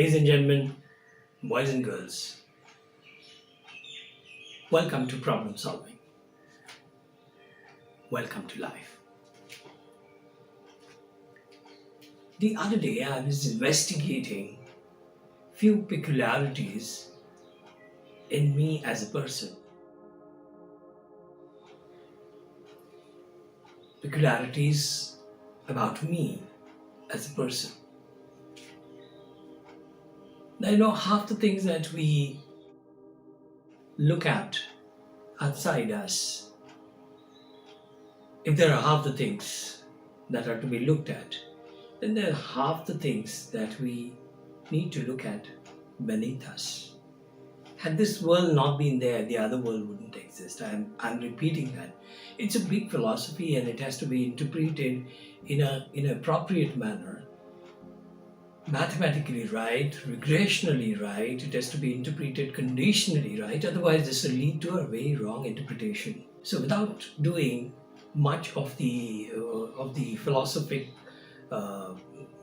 Ladies and gentlemen, boys and girls, welcome to problem solving. Welcome to life. The other day I was investigating few peculiarities in me as a person. Peculiarities about me as a person. Now, half the things that we look at outside us, if there are half the things that are to be looked at, then there are half the things that we need to look at beneath us. Had this world not been there, the other world wouldn't exist. I'm repeating that. It's a big philosophy and it has to be interpreted in an appropriate manner. Mathematically right, regressionally right, it has to be interpreted conditionally right, otherwise this will lead to a very wrong interpretation. So without doing much of the philosophic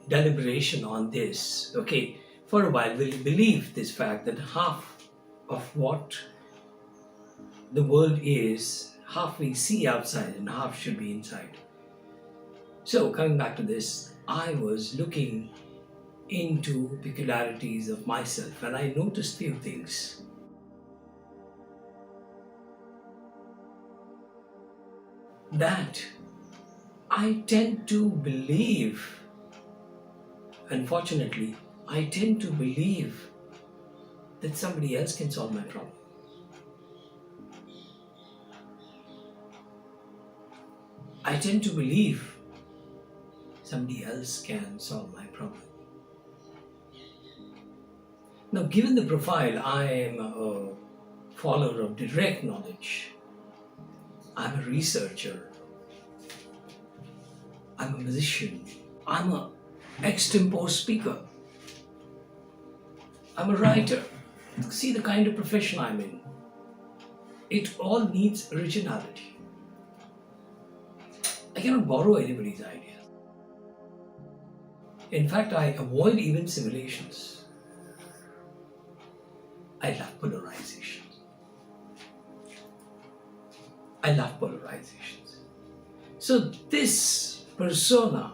deliberation on this, for a while we'll believe this fact that half of what the world is, half we see outside and half should be inside. So coming back to this, I was looking into peculiarities of myself and I noticed few things. That I tend to believe, unfortunately, I tend to believe that somebody else can solve my problem. I tend to believe somebody else can solve my problem. Now, given the profile, I am a follower of direct knowledge. I'm a researcher. I'm a musician. I'm an extempore speaker. I'm a writer. See the kind of profession I'm in. It all needs originality. I cannot borrow anybody's ideas. In fact, I avoid even simulations. I love polarizations. So this persona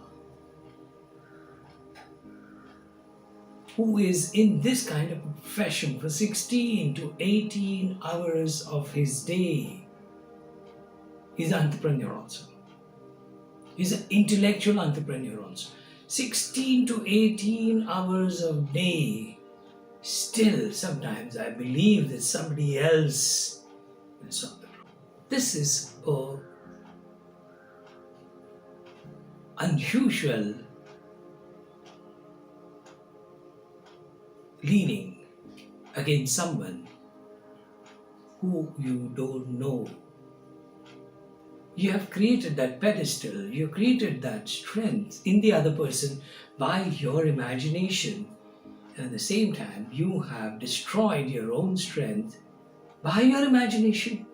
who is in this kind of profession for 16 to 18 hours of his day, he's an entrepreneur also. He's an intellectual entrepreneur also. 16 to 18 hours of day. Still, sometimes I believe that somebody else will solve the problem. This is an unusual leaning against someone who you don't know. You have created that pedestal, you created that strength in the other person by your imagination. And at the same time, you have destroyed your own strength by your imagination.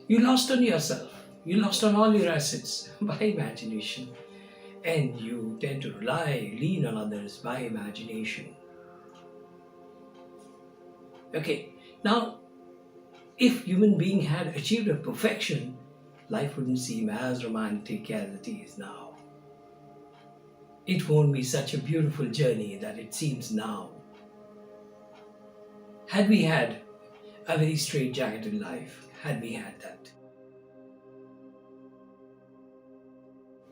You lost on yourself. You lost on all your assets by imagination. And you tend to lean on others by imagination. Now, if human being had achieved a perfection, life wouldn't seem as romantic as it is now. It won't be such a beautiful journey that it seems now. Had we had a very straitjacketed life, had we had that.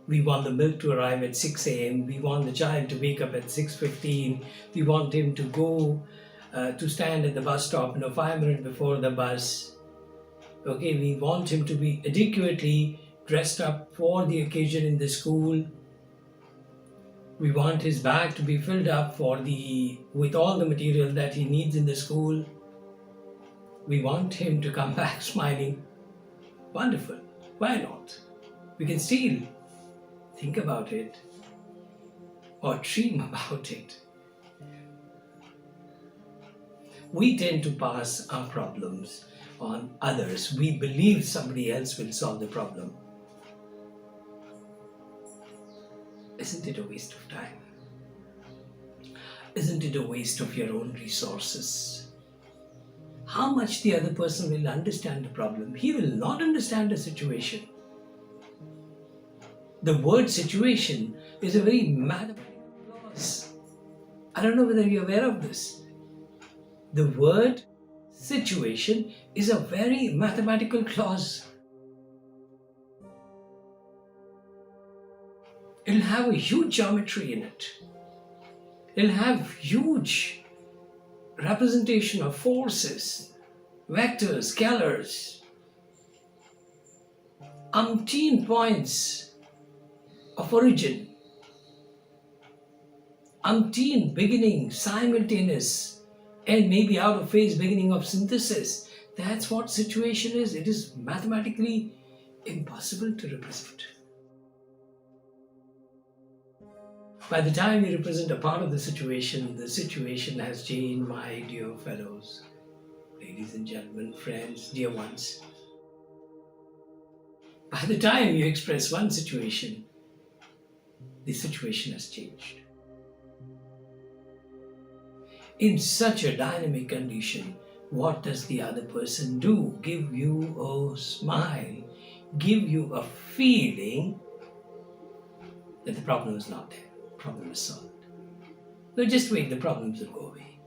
We want the milk to arrive at 6 a.m. We want the child to wake up at 6:15. We want him to go to stand at the bus stop 5 minutes before the bus. We want him to be adequately dressed up for the occasion in the school. We want his bag to be filled up with all the material that he needs in the school. We want him to come back smiling. Wonderful. Why not? We can still think about it or dream about it. We tend to pass our problems on others. We believe somebody else will solve the problem. isn't it a waste of time? Isn't it a waste of your own resources? How much the other person will understand the problem? He will not understand the situation. The word situation is a very mathematical clause. I don't know whether you're aware of this. The word situation is a very mathematical clause. It'll have a huge geometry in it. It'll have huge representation of forces, vectors, scalars, umpteen points of origin, umpteen beginning, simultaneous, and maybe out of phase beginning of synthesis. That's what situation is. It is mathematically impossible to represent. By the time you represent a part of the situation has changed, my dear fellows, ladies and gentlemen, friends, dear ones. By the time you express one situation, the situation has changed. In such a dynamic condition, what does the other person do? Give you a smile, give you a feeling that the problem is not there. Problem is solved. No, just wait, the problems will go away.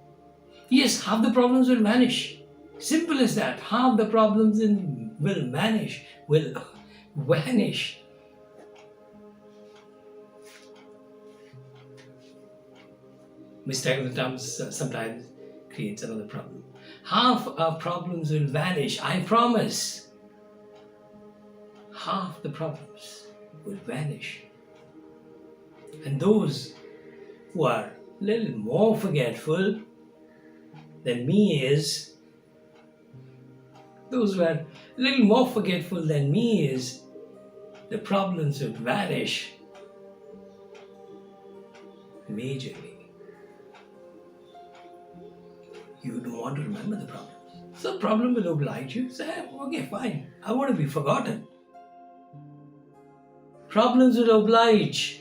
Yes, half the problems will vanish. Simple as that. Half the problems will vanish. Mistake of the terms sometimes creates another problem. Half our problems will vanish, I promise. Half the problems will vanish. And those who are a little more forgetful than me is, the problems would vanish majorly. You don't want to remember the problems. So the problem will oblige you. Say, okay, fine, I want to be forgotten. Problems will oblige.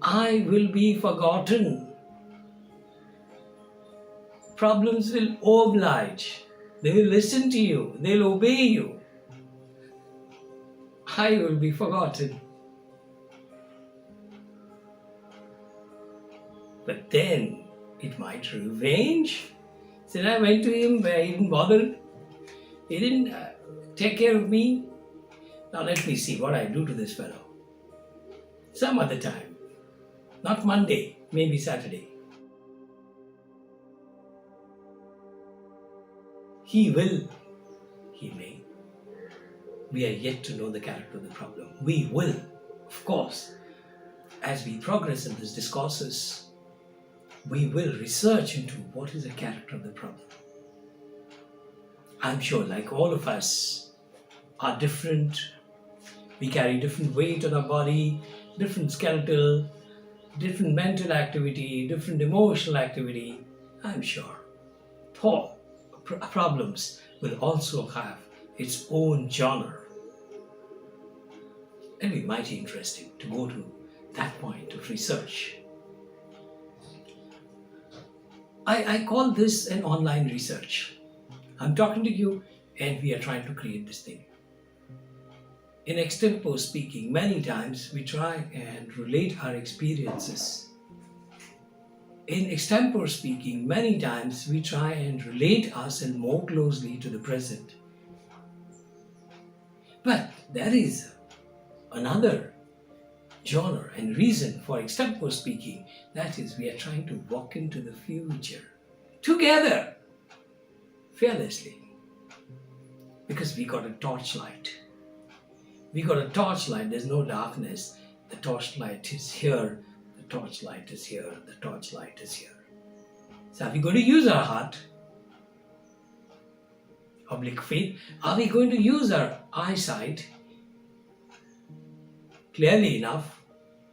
I will be forgotten. Problems will oblige. They will listen to you. They will obey you. I will be forgotten. But then it might revenge. Said, I went to him, but he didn't bother. He didn't take care of me. Now let me see what I do to this fellow. Some other time. Not Monday, maybe Saturday. He may. We are yet to know the character of the problem. We will, of course, as we progress in these discourses, we will research into what is the character of the problem. I'm sure, like all of us, are different. We carry different weight on our body, different skeletal, different mental activity, different emotional activity. I'm sure problems will also have its own genre. It'll be mighty interesting to go to that point of research. I call this an online research. I'm talking to you and we are trying to create this thing. In extempore speaking, many times we try and relate our experiences. In extempore speaking, many times we try and relate ourselves more closely to the present. But there is another genre and reason for extempore speaking. That is, we are trying to walk into the future together, fearlessly. Because we got a torchlight. There's no darkness. The torchlight is here. The torchlight is here. The torchlight is here. So are we going to use our heart? Oblique faith. Are we going to use our eyesight clearly enough,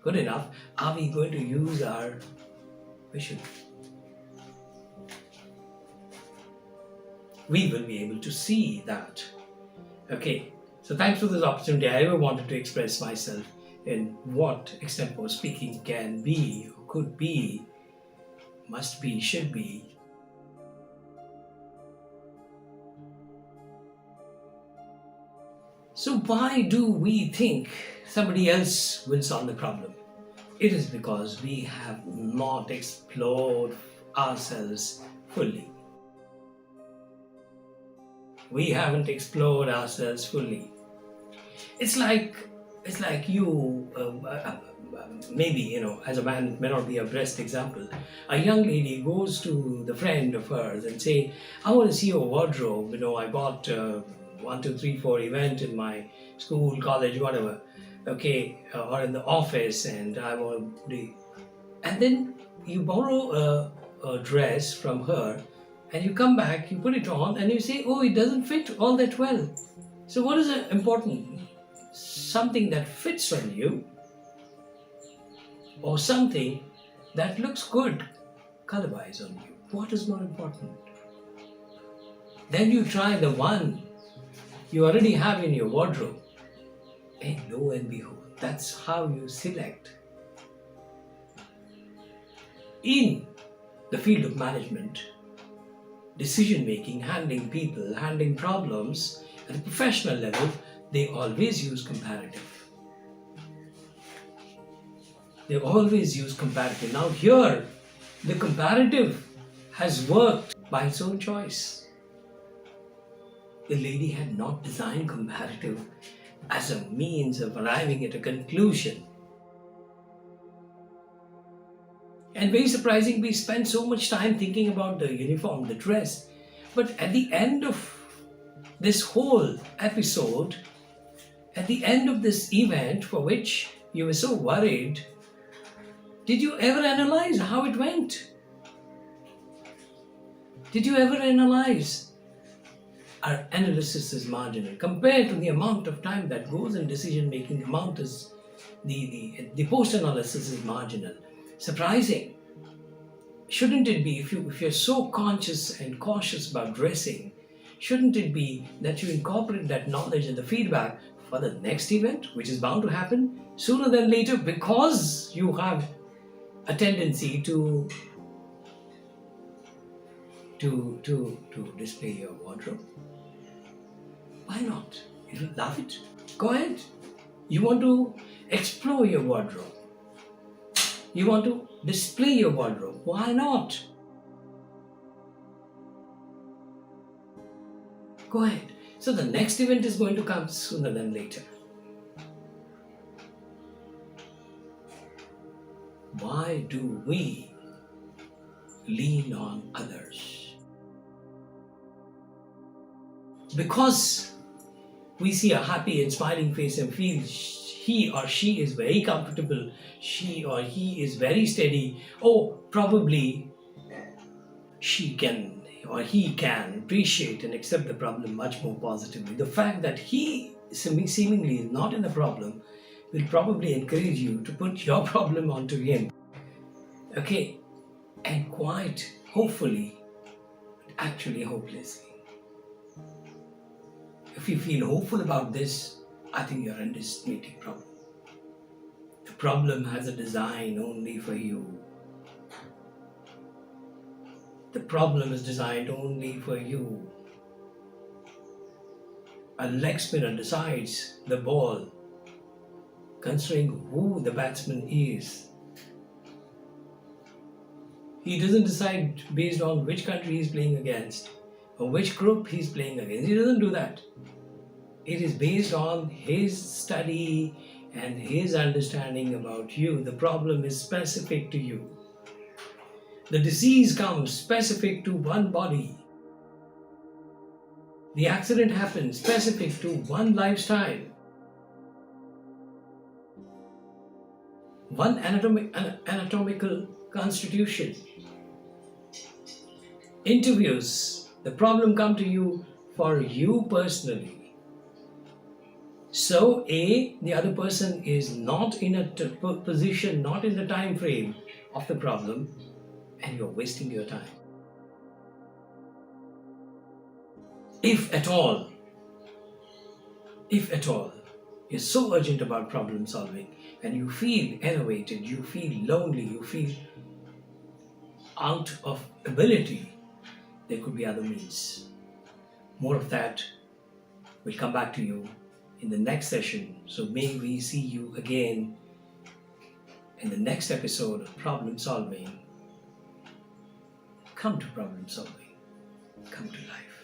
good enough? Are we going to use our vision? We will be able to see that. Okay. So thanks for this opportunity. I ever wanted to express myself in what extempore speaking can be, could be, must be, should be. So why do we think somebody else will solve the problem? It is because we have not explored ourselves fully. We haven't explored ourselves fully. It's like you, maybe, as a man, it may not be a best example. A young lady goes to the friend of hers and say, I want to see your wardrobe. I bought 1, 2, 3, 4 event in my school, college, whatever. Okay, or in the office, and I want to. And then you borrow a dress from her, and you come back, you put it on, and you say, oh, it doesn't fit all that well. So what is important? Something that fits on you, or something that looks good color-wise on you. What is more important? Then you try the one you already have in your wardrobe, and lo and behold, that's how you select. In the field of management, decision-making, handling people, handling problems at a professional level, they always use comparative. They always use comparative. Now here, the comparative has worked by its own choice. The lady had not designed comparative as a means of arriving at a conclusion. And very surprising, we spend so much time thinking about the uniform, the dress. But at the end of this whole episode, at the end of this event for which you were so worried, did you ever analyze how it went? Did you ever analyze? Our analysis is marginal compared to the amount of time that goes in decision making. Amount is the post analysis is marginal. Surprising. Shouldn't it be, if you're so conscious and cautious about dressing, shouldn't it be that you incorporate that knowledge and the feedback for the next event, which is bound to happen sooner than later, because you have a tendency to display your wardrobe? Why not? You love it. Go ahead. You want to explore your wardrobe. You want to display your wardrobe. Why not? Go ahead. So the next event is going to come sooner than later. Why do we lean on others? Because we see a happy and smiling face and feel he or she is very comfortable, she or he is very steady. Oh, probably she can or he can appreciate and accept the problem much more positively. The fact that he seemingly is not in the problem will probably encourage you to put your problem onto him. Okay, and quite hopefully, actually hopelessly. If you feel hopeful about this, I think you're underestimating the problem. The problem has a design only for you. The problem is designed only for you. A leg spinner decides the ball, considering who the batsman is. He doesn't decide based on which country he's playing against or which group he's playing against. He doesn't do that. It is based on his study and his understanding about you. The problem is specific to you. The disease comes specific to one body. The accident happens specific to one lifestyle. One anatomical constitution. Interviews, the problem come to you for you personally. So the other person is not in a position, not in the time frame of the problem, and you're wasting your time. If at all, you're so urgent about problem solving, and you feel elevated, you feel lonely, you feel out of ability, there could be other means. More of that will come back to you in the next session. So may we see you again in the next episode of Problem Solving. Come to problem solving. Come to life.